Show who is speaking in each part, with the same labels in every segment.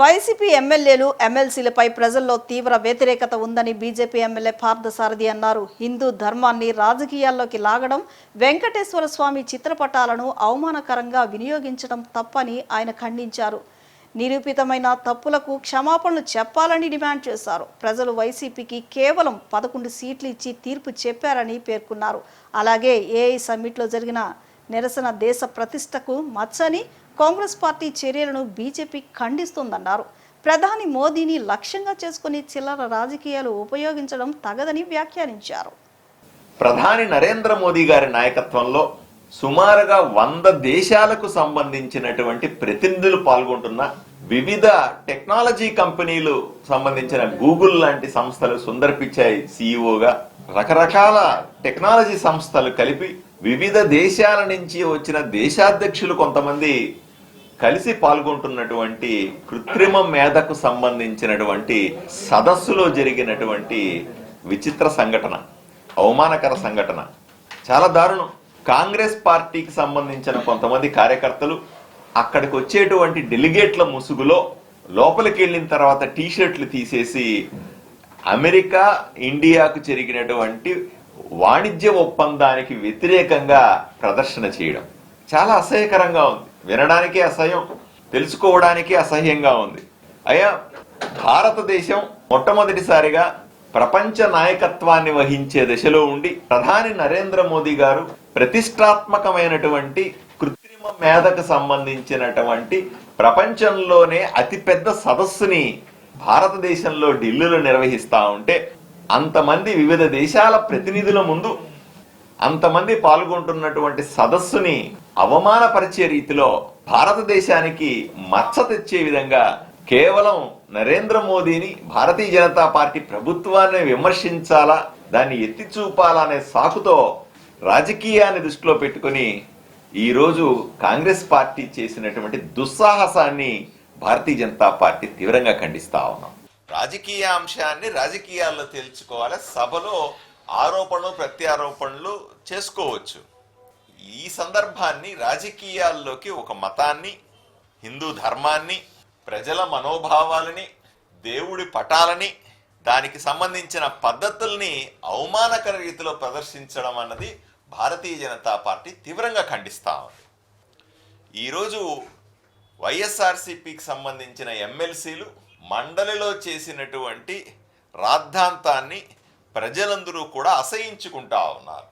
Speaker 1: YCP ఎమ్మెల్యేలు ఎమ్మెల్సీలపై ప్రజల్లో తీవ్ర వ్యతిరేకత ఉందని బీజేపీ ఎమ్మెల్యే పార్థసారథి అన్నారు. హిందూ ధర్మాన్ని రాజకీయాల్లోకి లాగడం, వెంకటేశ్వర స్వామి చిత్రపటాలను అవమానకరంగా వినియోగించడం తప్పని ఆయన ఖండించారు. నిరూపితమైన తప్పులకు క్షమాపణలు చెప్పాలని డిమాండ్ చేశారు. ప్రజలు వైసీపీకి కేవలం 11 సీట్లు ఇచ్చి తీర్పు చెప్పారని పేర్కొన్నారు. అలాగే ఏఐ సమ్మిట్లో జరిగిన నిరసన దేశ ప్రతిష్టకు మచ్చని, కాంగ్రెస్ పార్టీ చర్యలను బీజేపీ ఖండిస్తోందన్నారు. ప్రధాని మోదీని లక్ష్యంగా చేసుకుని చిల్లర రాజకీయాలు ఉపయోగించడం తగదని వ్యాఖ్యానించారు.
Speaker 2: ప్రధాని నరేంద్ర మోదీ గారి నాయకత్వంలో సుమారుగా 100 దేశాలకు సంబంధించినటువంటి ప్రతినిధులు పాల్గొంటున్న వివిధ టెక్నాలజీ కంపెనీలు సంబంధించిన గూగుల్ లాంటి సంస్థలు, సుందర్ పిచాయ్ సీఈఓగా రకరకాల టెక్నాలజీ సంస్థలు కలిపి వివిధ దేశాల నుంచి వచ్చిన దేశాధ్యక్షులు కొంతమంది కలిసి పాల్గొంటున్నటువంటి కృత్రిమ మేధకు సంబంధించినటువంటి సదస్సులో జరిగినటువంటి విచిత్ర సంఘటన, అవమానకర సంఘటన, చాలా దారుణం. కాంగ్రెస్ పార్టీకి సంబంధించిన కొంతమంది కార్యకర్తలు అక్కడికి వచ్చేటువంటి డెలిగేట్ల ముసుగులో లోపలికి వెళ్ళిన తర్వాత టీషర్ట్లు తీసేసి అమెరికా ఇండియాకు జరిగినటువంటి వాణిజ్య ఒప్పందానికి వ్యతిరేకంగా ప్రదర్శన చేయడం చాలా అసహ్యకరంగా ఉంది. వినడానికి అసహ్యం, తెలుసుకోవడానికి అసహ్యంగా ఉంది. అయ్యా, భారతదేశం మొట్టమొదటిసారిగా ప్రపంచ నాయకత్వాన్ని వహించే దశలో ఉండి ప్రధాని నరేంద్ర మోదీ గారు ప్రతిష్టాత్మకమైనటువంటి కృత్రిమ మేధకు సంబంధించినటువంటి ప్రపంచంలోనే అతిపెద్ద సదస్సుని భారతదేశంలో ఢిల్లీలో నిర్వహిస్తా ఉంటే, అంతమంది వివిధ దేశాల ప్రతినిధుల ముందు అంతమంది పాల్గొంటున్నటువంటి సదస్సుని అవమానపరిచే రీతిలో భారతదేశానికి మచ్చ తెచ్చే విధంగా కేవలం నరేంద్ర మోదీని, భారతీయ జనతా పార్టీ ప్రభుత్వాన్ని విమర్శించాలా, దాన్ని ఎత్తి చూపాలా అనే సాకుతో రాజకీయాన్ని దృష్టిలో పెట్టుకుని ఈరోజు కాంగ్రెస్ పార్టీ చేసినటువంటి దుస్సాహసాన్ని భారతీయ జనతా పార్టీ తీవ్రంగా ఖండిస్తా ఉన్నాం. రాజకీయ అంశాన్ని రాజకీయాల్లో తేల్చుకోవాలి. సభలో ఆరోపణలు ప్రత్యారోపణలు చేసుకోవచ్చు. ఈ సందర్భాన్ని రాజకీయాల్లోకి ఒక మతాన్ని, హిందూ ధర్మాన్ని, ప్రజల మనోభావాలని, దేవుడి పటాలని, దానికి సంబంధించిన పద్ధతుల్ని అవమానకర రీతిలో ప్రదర్శించడం అన్నది భారతీయ జనతా పార్టీ తీవ్రంగా ఖండిస్తా ఉంది. ఈరోజు వైఎస్ఆర్సీపీకి సంబంధించిన ఎమ్మెల్సీలు మండలిలో చేసినటువంటి రాద్ధాంతాన్ని ప్రజలందరూ కూడా అసహించుకుంటా ఉన్నారు.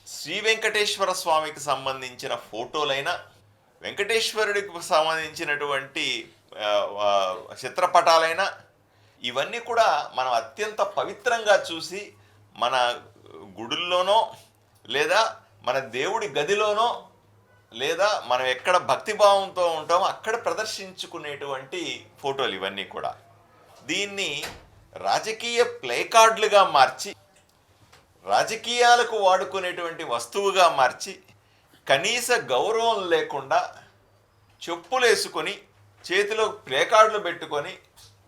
Speaker 2: శ్రీ వెంకటేశ్వర స్వామికి సంబంధించిన ఫోటోలైనా, వెంకటేశ్వరుడికి సంబంధించినటువంటి చిత్రపటాలైనా, ఇవన్నీ కూడా మనం అత్యంత పవిత్రంగా చూసి మన గుడుల్లోనో లేదా మన దేవుడి గదిలోనో లేదా మనం ఎక్కడ భక్తిభావంతో ఉంటామో అక్కడ ప్రదర్శించుకునేటువంటి ఫోటోలు ఇవన్నీ కూడా. దీన్ని రాజకీయ ప్లే కార్డులుగా మార్చి, రాజకీయాలకు వాడుకునేటువంటి వస్తువుగా మార్చి, కనీస గౌరవం లేకుండా చెప్పులేసుకొని చేతిలో ప్లే కార్డులు పెట్టుకొని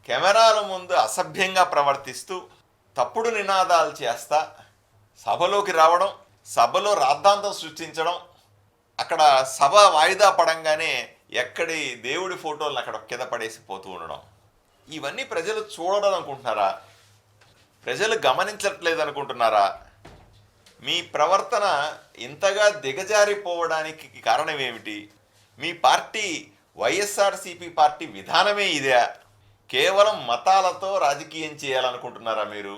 Speaker 2: కెమెరాల ముందు అసభ్యంగా ప్రవర్తిస్తూ తప్పుడు నినాదాలు చేస్తా సభలోకి రావడం, సభలో రాద్ధాంతం సృష్టించడం, అక్కడ సభ వాయిదా పడంగానే ఎక్కడి దేవుడి ఫోటోలను అక్కడ కింద పడేసి పోతూ ఉండడం, ఇవన్నీ ప్రజలు చూడడం అనుకుంటున్నారా? ప్రజలు గమనించట్లేదు అనుకుంటున్నారా? మీ ప్రవర్తన ఇంతగా దిగజారిపోవడానికి కారణం ఏమిటి? మీ పార్టీ వైఎస్ఆర్సీపీ పార్టీ విధానమే ఇదే? కేవలం మతాలతో రాజకీయం చేయాలనుకుంటున్నారా మీరు?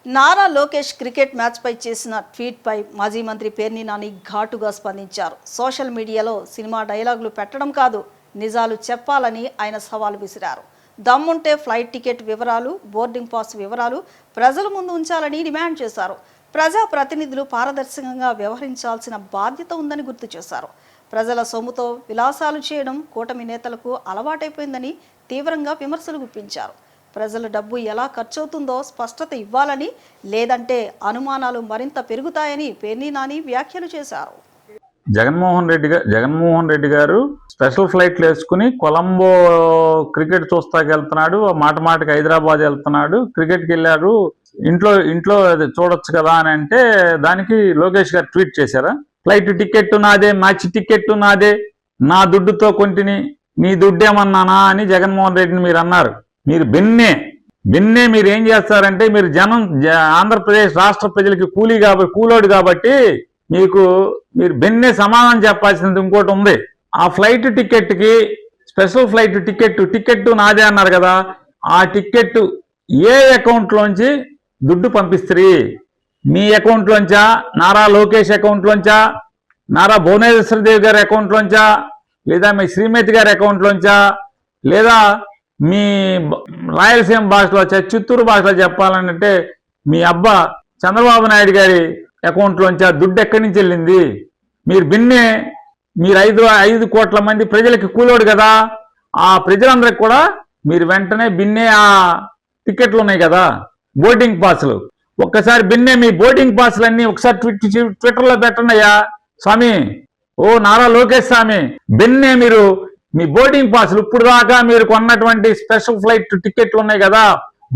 Speaker 1: నారా లోకేష్ క్రికెట్ మ్యాచ్పై చేసిన ట్వీట్పై మాజీ మంత్రి పేర్ని నాని ఘాటుగా స్పందించారు. సోషల్ మీడియాలో సినిమా డైలాగులు పెట్టడం కాదు, నిజాలు చెప్పాలని ఆయన సవాల్ విసిరారు. దమ్ముంటే ఫ్లైట్ టికెట్ వివరాలు, బోర్డింగ్ పాస్ వివరాలు ప్రజల ముందు ఉంచాలని డిమాండ్ చేశారు. ప్రజాప్రతినిధులు పారదర్శకంగా వ్యవహరించాల్సిన బాధ్యత ఉందని గుర్తు చేశారు. ప్రజల సొమ్ముతో విలాసాలు చేయడం కూటమి నేతలకు అలవాటైపోయిందని తీవ్రంగా విమర్శలు గుప్పించారు. ప్రజల డబ్బు ఎలా ఖర్చవుతుందో స్పష్టత ఇవ్వాలని, లేదంటే అనుమానాలు మరింత పెరుగుతాయని పేర్ని నాని వ్యాఖ్యలు చేశారు.
Speaker 3: జగన్మోహన్ రెడ్డి గారు స్పెషల్ ఫ్లైట్లు వేసుకుని కొలంబో క్రికెట్ చూస్తాకి వెళ్తున్నాడు, మాటకి హైదరాబాద్ వెళ్తున్నాడు, క్రికెట్కి వెళ్ళారు, ఇంట్లో చూడొచ్చు కదా అని అంటే దానికి లోకేష్ గారు ట్వీట్ చేశారా? ఫ్లైట్ టికెట్ నాదే, మ్యాచ్ టికెట్ నాదే, నా దుడ్డుతో కొంటిని, నీ దుడ్డేమన్నానా అని జగన్మోహన్ రెడ్డిని మీరు అన్నారు. మీరు బిన్నే మీరు ఏం చేస్తారంటే, మీరు ఆంధ్రప్రదేశ్ రాష్ట్ర ప్రజలకి కూలోడు కాబట్టి మీరు బెన్నే సమాధానం చెప్పాల్సింది ఇంకోటి ఉంది. ఆ ఫ్లైట్ టికెట్కి, స్పెషల్ ఫ్లైట్ టికెట్ నాదే అన్నారు కదా, ఆ టికెట్ ఏ అకౌంట్లోంచి దుడ్డు పంపిస్తారు? మీ అకౌంట్లోంచా, నారా లోకేష్ అకౌంట్లోంచా, నారా భువనేశ్వరదేవి గారి అకౌంట్లోంచా, లేదా మీ శ్రీమతి గారి అకౌంట్లోంచా, లేదా మీ రాయలసీమ భాషలో చిత్తూరు భాషలో చెప్పాలంటే మీ అబ్బా చంద్రబాబు నాయుడు గారి అకౌంట్లోంచి ఆ దుడ్డు ఎక్కడి నుంచి వెళ్ళింది? మీరు బిన్నే, మీరు 5 కోట్ల మంది ప్రజలకి కూలోడు కదా, ఆ ప్రజలందరికి కూడా మీరు వెంటనే బిన్నే ఆ టికెట్లు ఉన్నాయి కదా, బోర్డింగ్ పాస్లు, ఒక్కసారి బిన్నే మీ బోర్డింగ్ పాస్లన్నీ ఒకసారి ట్విట్టర్లో పెట్టండి అయ్యా స్వామి. ఓ నారా లోకేష్ స్వామి, బిన్నే మీరు మీ బోర్డింగ్ పాస్లు ఇప్పుడు దాకా మీరు కొన్నటువంటి స్పెషల్ ఫ్లైట్ టికెట్లు ఉన్నాయి కదా,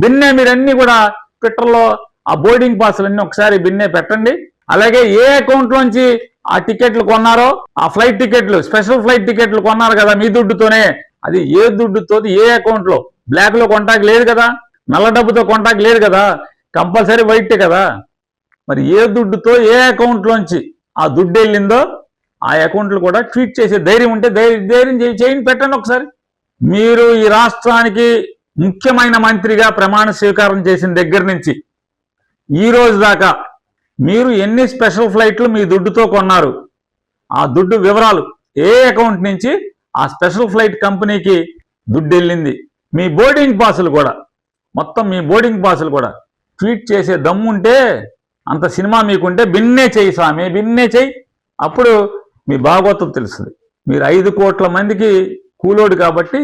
Speaker 3: బిన్నే మీరన్నీ కూడా ట్విట్టర్లో ఆ బోర్డింగ్ పాస్లన్నీ ఒకసారి బిన్నే పెట్టండి. అలాగే ఏ అకౌంట్లోంచి ఆ టికెట్లు కొన్నారో, ఆ ఫ్లైట్ టికెట్లు, స్పెషల్ ఫ్లైట్ టికెట్లు కొన్నారు కదా మీ దుడ్డుతోనే, అది ఏ దుడ్డుతో, ఏ అకౌంట్లో, బ్లాక్ లో కాంటాక్ట్ లేదు కదా, నల్ల డబ్బుతో కాంటాక్ట్ లేదు కదా, కంపల్సరీ వైటే కదా. మరి ఏ దుడ్డుతో ఏ అకౌంట్లోంచి ఆ దుడ్డు వెళ్ళిందో ఆ అకౌంట్లు కూడా ట్వీట్ చేసే ధైర్యం ఉంటే ధైర్యం చేయండి, పెట్టండి ఒకసారి. మీరు ఈ రాష్ట్రానికి ముఖ్యమైన మంత్రిగా ప్రమాణ స్వీకారం చేసిన దగ్గర నుంచి ఈ రోజు దాకా మీరు ఎన్ని స్పెషల్ ఫ్లైట్లు మీ దుడ్డుతో కొన్నారు, ఆ దుడ్డు వివరాలు, ఏ అకౌంట్ నుంచి ఆ స్పెషల్ ఫ్లైట్ కంపెనీకి దుడ్డు వెళ్ళింది, మీ బోర్డింగ్ పాసులు కూడా, మొత్తం మీ బోర్డింగ్ పాసులు కూడా ట్వీట్ చేసే దమ్ముంటే, అంత సినిమా మీకుంటే బిన్నే చెయ్యి స్వామి, బిన్నే చెయ్యి. అప్పుడు మీ భాగవతం తెలుస్తుంది. మీరు 5 కోట్ల మందికి కూలోడు కాబట్టి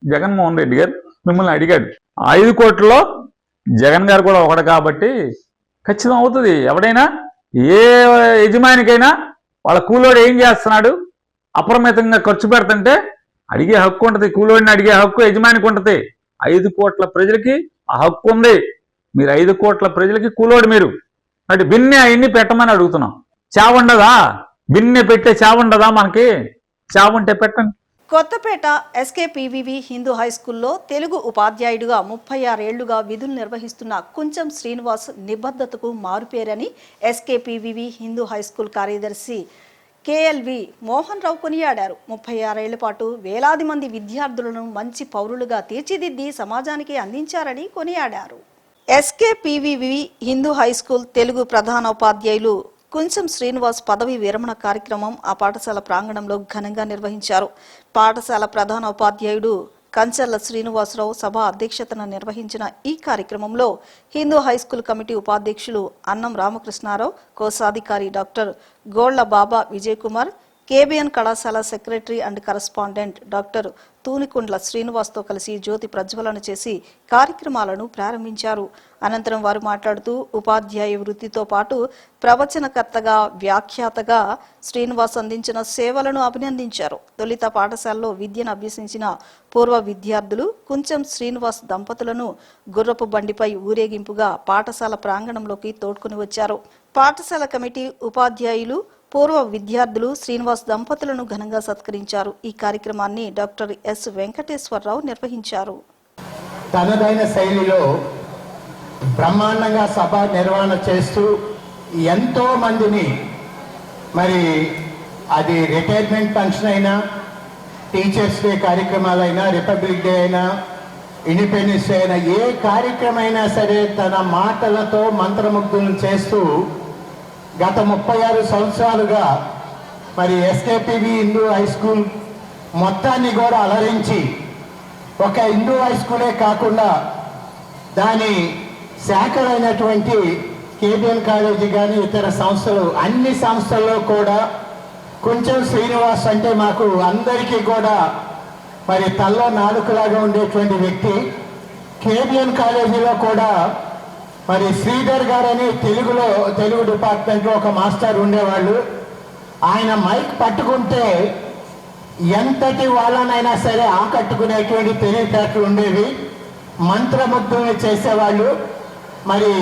Speaker 3: జగన్మోహన్ రెడ్డి గారు మిమ్మల్ని అడిగాడు. 5 కోట్లలో జగన్ గారు కూడా ఒకడు కాబట్టి ఖచ్చితం అవుతుంది. ఎవడైనా, ఏ యజమానికైనా వాళ్ళ కూలోడు ఏం చేస్తున్నాడు, అప్రమితంగా ఖర్చు పెడుతుంటే అడిగే హక్కు ఉంటుంది. కూలోడిని అడిగే హక్కు యజమానికి ఉంటుంది. 5 కోట్ల ప్రజలకి ఆ హక్కు ఉంది. మీరు 5 కోట్ల ప్రజలకి కూలోడు మీరు. అంటే బిన్నే అవన్నీ పెట్టమని అడుగుతున్నాం. చావుండదా? బిన్నే పెట్టే చావుండదా? మనకి చావుంటే పెట్టండి.
Speaker 1: కొత్తపేట ఎస్కేపీవీవి హిందూ హైస్కూల్లో తెలుగు ఉపాధ్యాయుడిగా 36 ఏళ్లుగా విధులు నిర్వహిస్తున్న కుంచం శ్రీనివాస్ నిబద్ధతకు మారుపేరని ఎస్కేపీవీవి హిందూ హైస్కూల్ కార్యదర్శి కేఎల్వి మోహన్ రావు కొనియాడారు. 36 ఏళ్ల పాటు వేలాది మంది విద్యార్థులను మంచి పౌరులుగా తీర్చిదిద్ది సమాజానికి అందించారని కొనియాడారు. ఎస్కేపీవీవి హిందూ హైస్కూల్ తెలుగు ప్రధానోపాధ్యాయులు కుంచం శ్రీనివాస్ పదవి విరమణ కార్యక్రమం ఆ పాఠశాల ప్రాంగణంలో ఘనంగా నిర్వహించారు. పాఠశాల ప్రధానోపాధ్యాయుడు కంచర్ల శ్రీనివాసరావు సభ అధ్యక్షతన నిర్వహించిన ఈ కార్యక్రమంలో హిందూ హైస్కూల్ కమిటీ ఉపాధ్యక్షులు అన్నం రామకృష్ణారావు, కోశాధికారి డాక్టర్ గోళ్ల బాబా విజయ్ కుమార్, కేబిఎన్ కళాశాల సెక్రటరీ అండ్ కరస్పాండెంట్ డాక్టర్ తూనికుండ్ల శ్రీనివాస్తో కలిసి జ్యోతి ప్రజ్వలన చేసి కార్యక్రమాలను ప్రారంభించారు. అనంతరం వారు మాట్లాడుతూ ఉపాధ్యాయ వృత్తితో పాటు ప్రవచనకర్తగా, వ్యాఖ్యాతగా శ్రీనివాస్ అందించిన సేవలను అభినందించారు. తొలిత పాఠశాలలో విద్యను అభ్యసించిన పూర్వ విద్యార్థులు కుంచం శ్రీనివాస్ దంపతులను గుర్రపు బండిపై ఊరేగింపుగా పాఠశాల ప్రాంగణంలోకి తోడ్కొని వచ్చారు. పాఠశాల కమిటీ ఉపాధ్యాయులు, పూర్వ విద్యార్థులు శ్రీనివాస్ దంపతులను ఘనంగా సత్కరించారు. ఈ కార్యక్రమాన్ని డాక్టర్ ఎస్ వెంకటేశ్వరరావు నిర్వహించారు.
Speaker 4: తనదైన శైలిలో బ్రహ్మాండంగా సభ నిర్వహణ చేస్తూ ఎంతో మందిని, మరి అది రిటైర్మెంట్ ఫంక్షన్ అయినా, టీచర్స్ డే కార్యక్రమాలైనా, రిపబ్లిక్ డే అయినా, ఇండిపెండెన్స్ డే అయినా, ఏ కార్యక్రమం అయినా సరే తన మాటలతో మంత్రముగ్ధులను చేస్తూ గత 36 సంవత్సరాలుగా మరి ఎస్కేపీవి హిందూ హై స్కూల్ మొత్తాన్ని కూడా అలరించి, ఒక హిందూ హై స్కూలే కాకుండా దాని శాఖలైనటువంటి కేబిఎన్ కాలేజీ కానీ ఇతర సంస్థలు, అన్ని సంస్థల్లో కూడా కొంచెం శ్రీనివాస్ అంటే మాకు అందరికీ కూడా మరి తల్లో నాలుకలాగా ఉండేటువంటి వ్యక్తి. కేబిఎన్ కాలేజీలో కూడా మరి శ్రీధర్ గారని తెలుగు డిపార్ట్మెంట్లో ఒక మాస్టర్ ఉండేవాళ్ళు. ఆయన మైక్ పట్టుకుంటే ఎంతటి వాళ్ళనైనా సరే ఆకట్టుకునేటువంటి తెలివితేటలు ఉండేవి, మంత్రముగ్ధుల్ని చేసేవాళ్ళు. మరి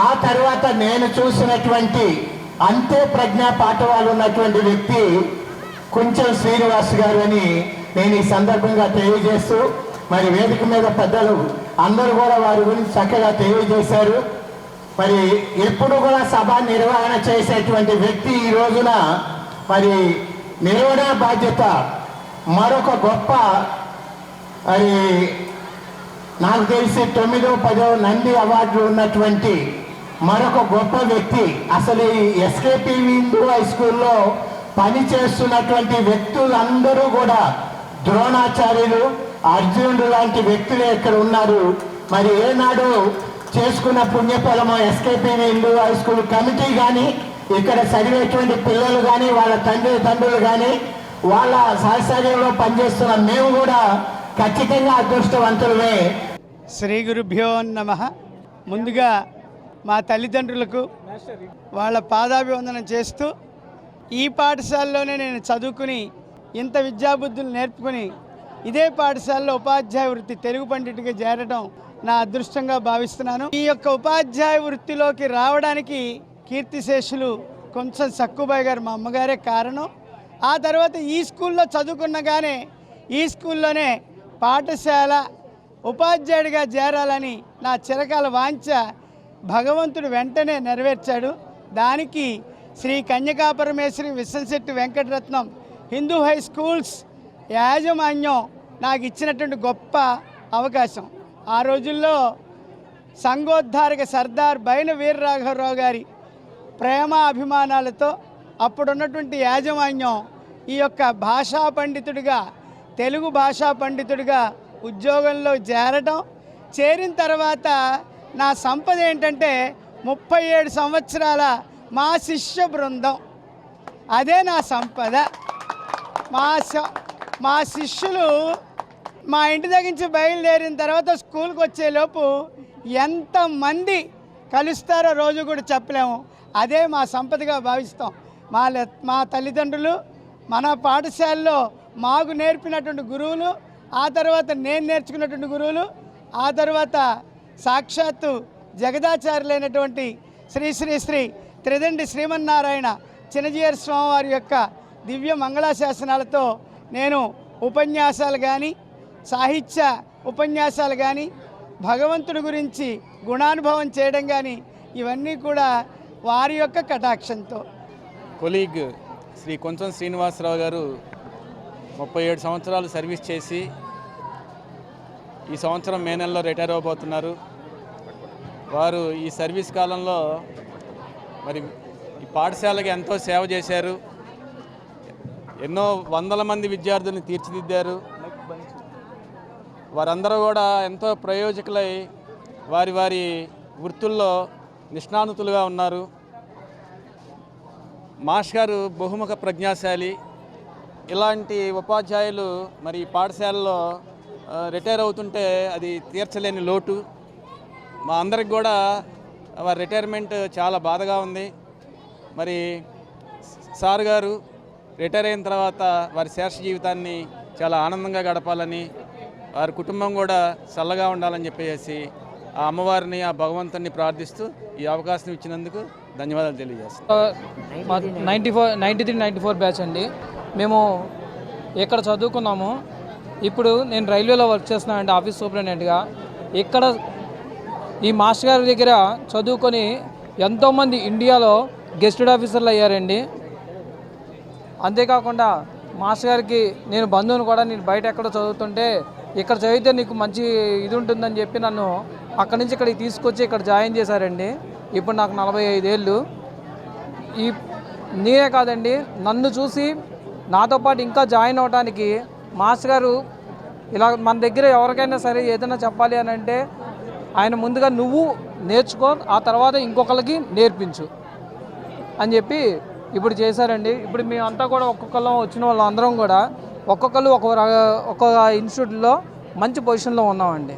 Speaker 4: ఆ తర్వాత నేను చూసినటువంటి అంతే ప్రజ్ఞా పాఠవాలు ఉన్నటువంటి వ్యక్తి కొంచెం శ్రీనివాస్ గారు అని నేను ఈ సందర్భంగా తెలియజేస్తూ, మరి వేదిక మీద పెద్దలు అందరూ కూడా వారి గురించి చక్కగా తెలియజేశారు. మరి ఎప్పుడు కూడా సభ నిర్వహణ చేసేటువంటి వ్యక్తి ఈ రోజున మరి నిర్వహణ బాధ్యత మరొక గొప్ప, మరి నాకు తెలిసి 9వ 10వ నంది అవార్డులు ఉన్నటువంటి మరొక గొప్ప వ్యక్తి. అసలు ఈ ఎస్కేపీవి హిందూ హై స్కూల్లో పనిచేస్తున్నటువంటి వ్యక్తులందరూ కూడా ద్రోణాచార్యులు, అర్జునుడు లాంటి వ్యక్తులే ఇక్కడ ఉన్నారు. మరి ఏనాడు చేసుకున్న పుణ్యఫలమో ఎస్కేపీవి హిందూ హై స్కూల్ కమిటీ కానీ, ఇక్కడ చదివేటువంటి పిల్లలు కానీ, వాళ్ళ తండ్రులు కానీ, వాళ్ళ సహచర్యంలో పనిచేస్తున్న మేము కూడా ఖచ్చితంగా అదృష్టవంతులమే.
Speaker 5: శ్రీ గురుభ్యో నమః. ముందుగా మా తల్లిదండ్రులకు వాళ్ళ పాదాభివందనం చేస్తూ, ఈ పాఠశాలలోనే నేను చదువుకుని ఇంత విద్యాబుద్ధులు నేర్పుకుని ఇదే పాఠశాలలో ఉపాధ్యాయ వృత్తి తెలుగు పండితుడిగా చేరడం నా అదృష్టంగా భావిస్తున్నాను. ఈ యొక్క ఉపాధ్యాయ వృత్తిలోకి రావడానికి కీర్తిశేషులు కొంచెం సక్కుబాయ్ గారు, మా అమ్మగారే కారణం. ఆ తర్వాత ఈ స్కూల్లో చదువుకున్నగానే ఈ స్కూల్లోనే పాఠశాల ఉపాధ్యాయుడిగా చేరాలని నా చిరకాల వాంఛ భగవంతుడు వెంటనే నెరవేర్చాడు. దానికి శ్రీ కన్యకాపరమేశ్వరి విశ్వశెట్టి వెంకటరత్నం హిందూ హై స్కూల్స్ యాజమాన్యం నాకు ఇచ్చినటువంటి గొప్ప అవకాశం. ఆ రోజుల్లో సంఘోద్ధారక సర్దార్ బైన వీరరాఘవరావు గారి ప్రేమ అభిమానాలతో అప్పుడున్నటువంటి యాజమాన్యం ఈ యొక్క భాషా పండితుడిగా, తెలుగు భాషా పండితుడిగా ఉద్యోగంలో చేరిన తర్వాత నా సంపద ఏంటంటే 37 సంవత్సరాల మా శిష్య బృందం. అదే నా సంపద. మా శిష్యులు మా ఇంటి దగ్గర నుంచి బయలుదేరిన తర్వాత స్కూల్కి వచ్చేలోపు ఎంతమంది కలుస్తారో రోజు కూడా చెప్పలేము. అదే మా సంపదగా భావిస్తాం. మా తల్లిదండ్రులు, మన పాఠశాలలో మాకు నేర్పినటువంటి గురువులు, ఆ తర్వాత నేను నేర్చుకున్నటువంటి గురువులు, ఆ తర్వాత సాక్షాత్తు జగదాచార్యులైనటువంటి శ్రీ శ్రీ శ్రీ త్రిదండి శ్రీమన్నారాయణ చిన్నజీయర్ స్వామివారి యొక్క దివ్య మంగళాశాసనాలతో నేను ఉపన్యాసాలు కానీ, సాహిత్య ఉపన్యాసాలు కానీ, భగవంతుడి గురించి గుణానుభవం చేయడం కానీ, ఇవన్నీ కూడా వారి యొక్క కటాక్షంతో.
Speaker 6: కొలీగ్ శ్రీ కొంచెం శ్రీనివాసరావు గారు 37 సంవత్సరాలు సర్వీస్ చేసి ఈ సంవత్సరం మే నెలలో రిటైర్ అవ్వబోతున్నారు. వారు ఈ సర్వీస్ కాలంలో మరి ఈ పాఠశాలకి ఎంతో సేవ చేశారు. ఎన్నో వందల మంది విద్యార్థులను తీర్చిదిద్దారు. వారందరూ కూడా ఎంతో ప్రయోజకులై వారి వారి వృత్తుల్లో నిష్ణాతులుగా ఉన్నారు. మాష్ గారు బహుముఖ ప్రజ్ఞాశాలి. ఇలాంటి ఉపాధ్యాయులు మరి పాఠశాలలో రిటైర్ అవుతుంటే అది తీర్చలేని లోటు. మా అందరికి కూడా వారి రిటైర్మెంట్ చాలా బాధగా ఉంది. మరి సార్ గారు రిటైర్ అయిన తర్వాత వారి శేష జీవితాన్ని చాలా ఆనందంగా గడపాలని, వారి కుటుంబం కూడా చల్లగా ఉండాలని చెప్పేసి ఆ అమ్మవారిని, ఆ భగవంతుని ప్రార్థిస్తూ ఈ అవకాశం ఇచ్చినందుకు ధన్యవాదాలు తెలియజేస్తాను.
Speaker 7: 93-94 బ్యాచ్ అండి. మేము ఇక్కడ చదువుకున్నాము. ఇప్పుడు నేను రైల్వేలో వర్క్ చేస్తున్నానండి, ఆఫీస్ సూపరింటెండెంట్గా. ఇక్కడ ఈ మాస్టర్ గారి దగ్గర చదువుకొని ఎంతోమంది ఇండియాలో గెస్టెడ్ ఆఫీసర్లు అయ్యారండి. అంతేకాకుండా మాస్టర్ గారికి నేను బంధువుని కూడా, నేను బయట ఎక్కడో చదువుతుంటే ఇక్కడ చదివితే నీకు మంచి ఇది ఉంటుందని చెప్పి నన్ను అక్కడి నుంచి ఇక్కడికి తీసుకొచ్చి ఇక్కడ జాయిన్ చేశారండి. ఇప్పుడు నాకు 45 ఏళ్ళు. నేనే కాదండి, నన్ను చూసి నాతో పాటు ఇంకా జాయిన్ అవ్వడానికి మాస్టర్ గారు ఇలా మన దగ్గర ఎవరికైనా సరే ఏదైనా చెప్పాలి అని అంటే ఆయన ముందుగా నువ్వు నేర్చుకో, ఆ తర్వాత ఇంకొకరికి నేర్పించు అని చెప్పి ఇప్పుడు చేశారండి. ఇప్పుడు మేమంతా కూడా ఒక్కొక్కళ్ళం వచ్చిన వాళ్ళందరం కూడా ఒక్కొక్కరు ఒక్కొక్క ఇన్స్టిట్యూట్లో మంచి పొజిషన్లో ఉన్నామండి.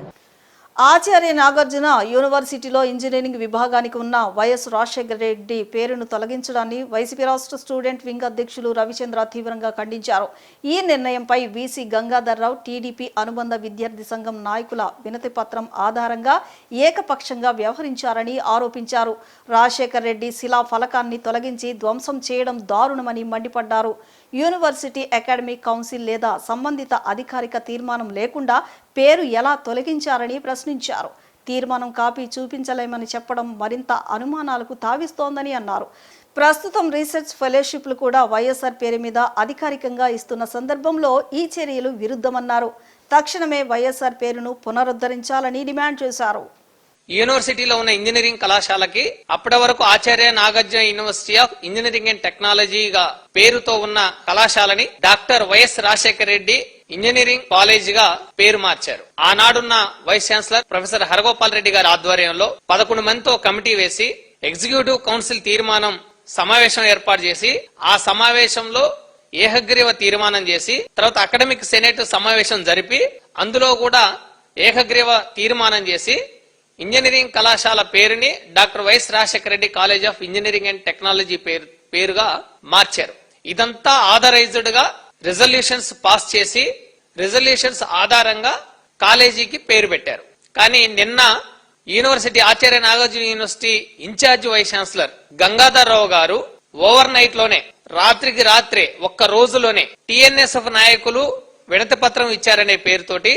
Speaker 1: ఆచార్య నాగార్జున యూనివర్సిటీలో ఇంజనీరింగ్ విభాగానికి ఉన్న వైఎస్ రాజశేఖర రెడ్డి పేరును తొలగించడాన్ని వైసీపీ రాష్ట్ర స్టూడెంట్ వింగ్ అధ్యక్షులు రవిచంద్ర తీవ్రంగా ఖండించారు. ఈ నిర్ణయంపై వీసీ గంగాధర్రావు, టీడీపీ అనుబంధ విద్యార్థి సంఘం నాయకుల వినతి పత్రం ఆధారంగా ఏకపక్షంగా వ్యవహరించారని ఆరోపించారు. రాజశేఖర రెడ్డి శిలా ఫలకాన్ని తొలగించి ధ్వంసం చేయడం దారుణమని మండిపడ్డారు. యూనివర్సిటీ అకాడమిక్ కౌన్సిల్ లేదా సంబంధిత అధికారిక తీర్మానం లేకుండా పేరు ఎలా తొలగించారని ప్రశ్నించారు. తీర్మానం కాపీ చూపించలేమని చెప్పడం మరింత అనుమానాలకు తావిస్తోందని అన్నారు. ప్రస్తుతం రీసెర్చ్ ఫెలోషిప్లు కూడా వైఎస్ఆర్ పేరు మీద అధికారికంగా ఇస్తున్న సందర్భంలో ఈ చర్యలు విరుద్ధమన్నారు. తక్షణమే వైఎస్ఆర్ పేరును పునరుద్ధరించాలని డిమాండ్ చేశారు.
Speaker 8: యూనివర్సిటీలో ఉన్న ఇంజనీరింగ్ కళాశాలకి అప్పటి వరకు Acharya Nagarjuna university of engineering and టెక్నాలజీగా పేరుతో ఉన్న కళాశాలని doctor YS Rajasekhara Reddy engineering college గా పేరు మార్చారు. ఆనాడున్న vice chancellor professor Haragopal Reddy గారి ఆధ్వర్యంలో 11 మందితో కమిటీ వేసి ఎగ్జిక్యూటివ్ కౌన్సిల్ తీర్మానం సమావేశం ఏర్పాటు చేసి ఆ సమావేశంలో ఏకగ్రీవ తీర్మానం చేసి తర్వాత అకాడమిక్ సెనేట్ సమావేశం జరిపి అందులో కూడా ఏకగ్రీవ తీర్మానం చేసి ఇంజనీరింగ్ కళాశాల పేరుని doctor YS Rajasekhara Reddy college of engineering and technology పేరుగా మార్చారు. ఇదంతా ఆథరైజ్డ్ గా రిజల్యూషన్స్ పాస్ చేసి రిజల్యూషన్స్ ఆధారంగా కాలేజీకి పేరు పెట్టారు. కానీ నిన్న university Acharya Nagarjuna university in-charge vice chancellor Gangadhar Rao గారు ఓవర్ నైట్ లోనే రాత్రికి రాత్రే ఒక్క రోజులోనే టిఎన్ఎస్ఎఫ్ నాయకులు వినతి పత్రం ఇచ్చారనే పేరుతోటి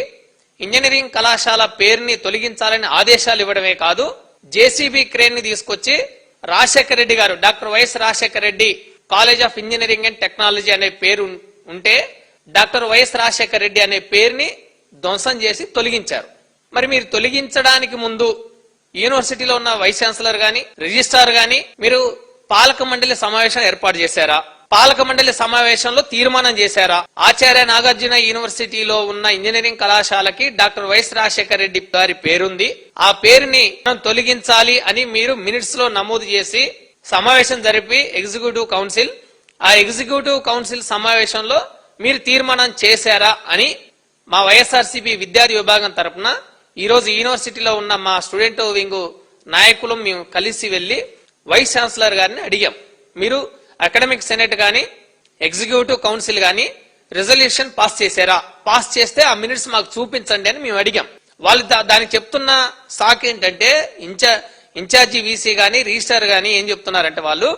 Speaker 8: ఇంజనీరింగ్ కళాశాల పేరుని తొలగించాలని ఆదేశాలు ఇవ్వడమే కాదు, జేసీబీ క్రేన్ ని తీసుకొచ్చి రాజశేఖర రెడ్డి గారు doctor YS Rajasekhara Reddy college of engineering and technology అనే పేరు ఉంటే డాక్టర్ వైఎస్ రాజశేఖర రెడ్డి అనే పేరుని ధ్వంసం చేసి తొలగించారు. మరి మీరు తొలగించడానికి ముందు యూనివర్సిటీలో ఉన్న వైస్ ఛాన్సలర్ గాని రిజిస్ట్రార్ గాని మీరు పాలక మండలి సమావేశం ఏర్పాటు చేశారా? పాలక మండలి సమావేశంలో తీర్మానం చేశారా? ఆచార్య నాగార్జున యూనివర్సిటీలో ఉన్న ఇంజనీరింగ్ కళాశాలకి డాక్టర్ వైఎస్ రాజశేఖర రెడ్డి గారి పేరుంది, ఆ పేరుని తొలగించాలి అని మీరు మినిట్స్ లో నమోదు చేసి సమావేశం జరిపి ఎగ్జిక్యూటివ్ కౌన్సిల్ ఆ ఎగ్జిక్యూటివ్ కౌన్సిల్ సమావేశంలో మీరు తీర్మానం చేశారా అని మా వైఎస్ఆర్సీపీ విద్యార్థి విభాగం తరపున ఈ రోజు యూనివర్సిటీలో ఉన్న మా స్టూడెంట్ వింగ్ నాయకులు మేము కలిసి వెళ్లి వైస్ ఛాన్సలర్ గారిని అడిగాం, మీరు అకాడమిక్ సెనేట్ గాని ఎగ్జిక్యూటివ్ కౌన్సిల్ గాని రిజల్యూషన్ పాస్ చేశారా? పాస్ చేస్తే ఆ మినిట్స్ మాకు చూపించండి అని మేము అడిగాం. వాళ్ళు దానికి చెప్తున్న సాక్ ఏంటంటే ఇన్ఛార్జి వీసీ గాని రిజిస్టర్ గాని ఏం చెప్తున్నారంటే వాళ్ళు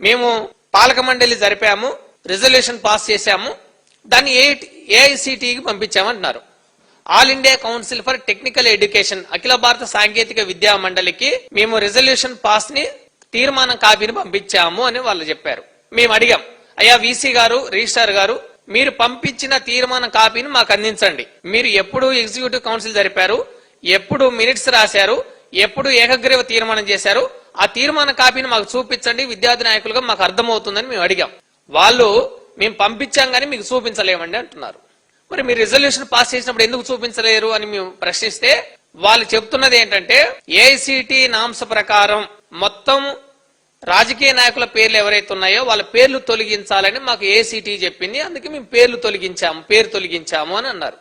Speaker 8: మేము పాలక మండలి జరిపాము, రిజల్యూషన్ పాస్ చేశాము, దాన్ని ఏఐసిటికి పంపించామంటున్నారు. All India council for technical education అఖిల భారత సాంకేతిక విద్యా మండలికి మేము రిజల్యూషన్ పాస్ ని తీర్మానం కాపీని పంపించాము అని వాళ్ళు చెప్పారు. మేము అడిగాం, అయ్యా వీసీ గారు రిజిస్ట్రార్ గారు మీరు పంపించిన తీర్మానం కాపీని మాకు అందించండి. మీరు ఎప్పుడు ఎగ్జిక్యూటివ్ కౌన్సిల్ జరిపారు, ఎప్పుడు మినిట్స్ రాశారు, ఎప్పుడు ఏకగ్రీవ తీర్మానం చేశారు, ఆ తీర్మాన కాపీని మాకు చూపించండి, విద్యార్థి నాయకులుగా మాకు అర్థమవుతుందని మేము అడిగాం. వాళ్ళు మేము పంపించాం కానీ మీకు చూపించలేమండి అంటున్నారు. మరి మీరు రిజల్యూషన్ పాస్ చేసినప్పుడు ఎందుకు చూపించలేరు అని మేము ప్రశ్నిస్తే వాళ్ళు చెప్తున్నది ఏంటంటే ఏఐసిటి నామ్స్ ప్రకారం మొత్తం రాజకీయ నాయకుల పేర్లు ఎవరైతే ఉన్నాయో వాళ్ళ పేర్లు తొలగించాలని మాకు ఏఐసిటి చెప్పింది, అందుకే మేము పేరు తొలగించాము అని అన్నారు.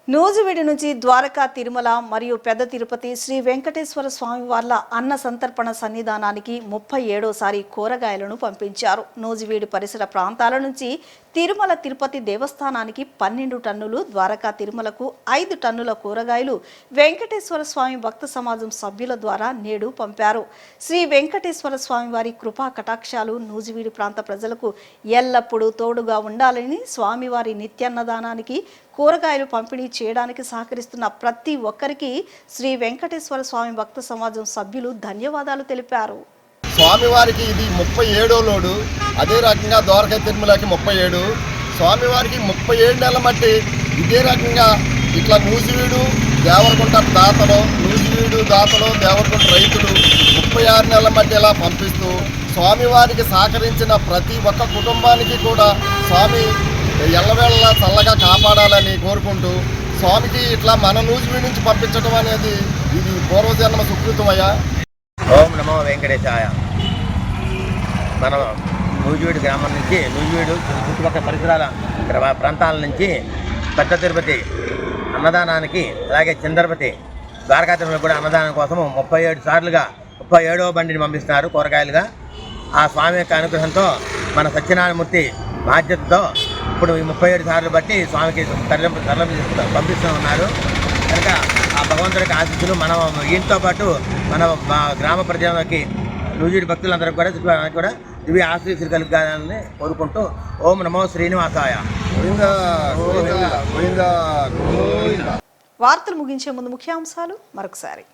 Speaker 1: నూజివీడు నుంచి ద్వారకా, తిరుమల మరియు పెద్ద తిరుపతి శ్రీ వెంకటేశ్వర స్వామి వార్ల అన్న సంతర్పణ సన్నిధానానికి 37సారి కూరగాయలను పంపించారు. నూజివీడు పరిసర ప్రాంతాల నుంచి తిరుమల తిరుపతి దేవస్థానానికి 12 టన్నులు, ద్వారకా తిరుమలకు 5 టన్నుల కూరగాయలు వెంకటేశ్వర స్వామి భక్త సమాజం సభ్యుల ద్వారా నేడు పంపారు. శ్రీ వెంకటేశ్వర స్వామి వారి కృపా కటాక్షాలు నూజివీడు ప్రాంత ప్రజలకు ఎల్లప్పుడూ తోడుగా ఉండాలని స్వామివారి నిత్యాన్నదానానికి కూరగాయలు పంపిణీ చేయడానికి సహకరిస్తున్న ప్రతి ఒక్కరికి శ్రీ వెంకటేశ్వర స్వామి భక్త సమాజం సభ్యులు ధన్యవాదాలు తెలిపారు.
Speaker 9: స్వామివారికి ఇది 37వ లోడు, అదే రకంగా ద్వారకా తిరుమలకి 37, స్వామివారికి 37 నెలల మట్టి ఇదే రకంగా ఇట్లా నూజివీడు దేవరగుంట దాతలో దేవరగుంట రైతులు 36 నెలల మట్టి ఇలా పంపిస్తూ స్వామివారికి సహకరించిన ప్రతి ఒక్క కుటుంబానికి కూడా స్వామి ఎల్లవేళలా చల్లగా కాపాడాలని కోరుకుంటూ స్వామికి ఇట్లా మన నూజివీడు నుంచి పంపించడం అనేది ఇది పూర్వజన్మ సుకృతమయ్యా.
Speaker 10: ఓం నమో వెంకటేశాయ. మనం నూజివీడు గ్రామం నుంచి నూజివీడు చుట్టుపక్కల పరిసరాల ప్రాంతాల నుంచి పెద్ద తిరుపతి అన్నదానానికి, అలాగే చంద్రపతి ద్వారకా తిరుమల కూడా అన్నదానం కోసం 37 సార్లుగా 37వ బండిని పంపిస్తున్నారు కూరగాయలుగా. ఆ స్వామి యొక్క అనుగ్రహంతో మన సత్యనారాయణమూర్తి బాధ్యతతో ఇప్పుడు 37 సార్లు బట్టి స్వామికి పంపిస్తూ ఉన్నారు. కనుక ఆ భగవంతుడికి ఆశీస్సులు మనం ఈయనతో పాటు మన గ్రామ ప్రజలకి నూజివీడు భక్తులందరికీ కూడా ఇవి ఆశ్రీసులు కలుగాలని కోరుకుంటూ ఓం నమో శ్రీనివాసాయ.
Speaker 1: వార్తలు ముగించే ముందు ముఖ్యాంశాలు మరొకసారి.